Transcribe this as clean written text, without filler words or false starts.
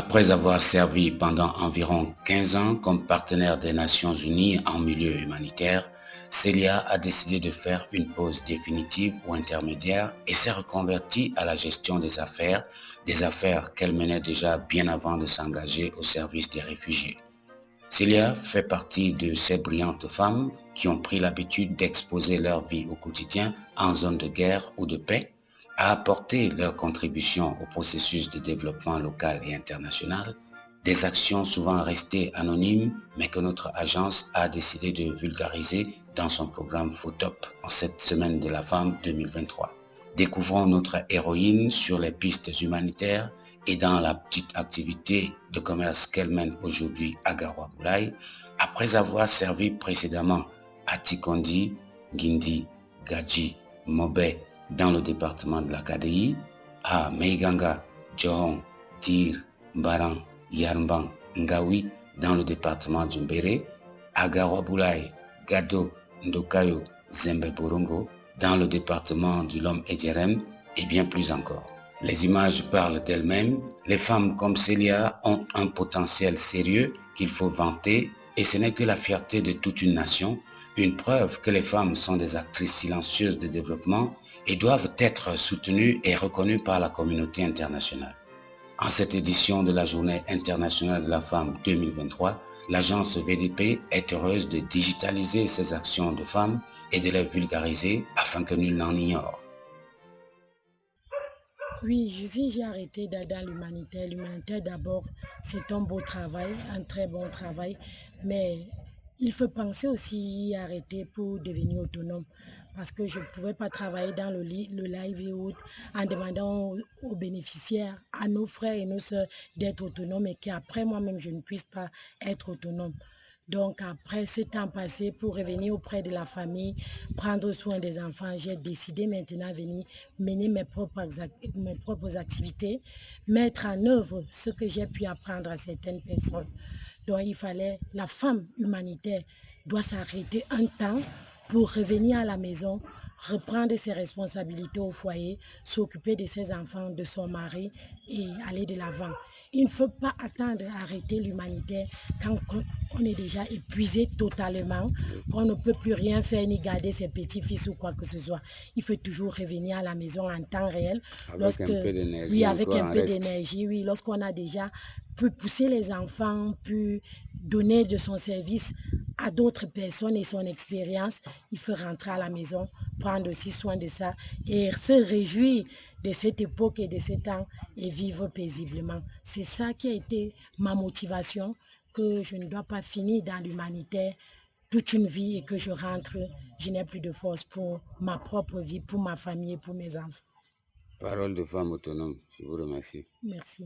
Après avoir servi pendant environ 15 ans comme partenaire des Nations Unies en milieu humanitaire, Célia a décidé de faire une pause définitive ou intermédiaire et s'est reconvertie à la gestion des affaires qu'elle menait déjà bien avant de s'engager au service des réfugiés. Célia fait partie de ces brillantes femmes qui ont pris l'habitude d'exposer leur vie au quotidien en zone de guerre ou de paix, à apporter leur contribution au processus de développement local et international, des actions souvent restées anonymes mais que notre agence a décidé de vulgariser dans son programme FOTOP en cette semaine de la femme 2023. Découvrons notre héroïne sur les pistes humanitaires et dans la petite activité de commerce qu'elle mène aujourd'hui à Garoua-Boulaye, après avoir servi précédemment à Tikondi, Guindi, Gadji, Mobé dans le département de la KDI, à Meiganga, Djohong, Tir, Mbaran, Yarmbang, Ngawi dans le département du Mbéré, à Garoua-Boulaye, Gado, Ndokayo, Zembe Borongo dans le département du Lom et Djerem et bien plus encore. Les images parlent d'elles-mêmes. Les femmes comme Célia ont un potentiel sérieux qu'il faut vanter et ce n'est que la fierté de toute une nation, une preuve que les femmes sont des actrices silencieuses de développement et doivent être soutenues et reconnues par la communauté internationale. En cette édition de la Journée internationale de la femme 2023, l'agence VDP est heureuse de digitaliser ses actions de femmes et de les vulgariser afin que nul n'en ignore. Oui, j'ai arrêté dans l'humanitaire. L'humanitaire, d'abord, c'est un beau travail, un très bon travail, mais il faut penser aussi à arrêter pour devenir autonome parce que je ne pouvais pas travailler dans le livelihood en demandant aux bénéficiaires, à nos frères et nos sœurs d'être autonomes et qu'après moi-même, je ne puisse pas être autonome. Donc après ce temps passé pour revenir auprès de la famille, prendre soin des enfants, j'ai décidé maintenant de venir mener mes propres activités, mettre en œuvre ce que j'ai pu apprendre à certaines personnes. Donc il fallait, la femme humanitaire doit s'arrêter un temps pour revenir à la maison, reprendre ses responsabilités au foyer, s'occuper de ses enfants, de son mari et aller de l'avant. Il ne faut pas attendre à arrêter l'humanitaire quand on est déjà épuisé totalement, qu'on ne peut plus rien faire ni garder ses petits-fils ou quoi que ce soit. Il faut toujours revenir à la maison en temps réel. Avec un peu d'énergie. Oui, avec un peu d'énergie, oui. Lorsqu'on a déjà pu pousser les enfants, pu donner de son service à d'autres personnes et son expérience, il faut rentrer à la maison, prendre aussi soin de ça et se réjouir de cette époque et de ce temps et vivre paisiblement. C'est ça qui a été ma motivation, que je ne dois pas finir dans l'humanitaire toute une vie et que je rentre, je n'ai plus de force pour ma propre vie, pour ma famille et pour mes enfants. Parole de femme autonome, je vous remercie. Merci.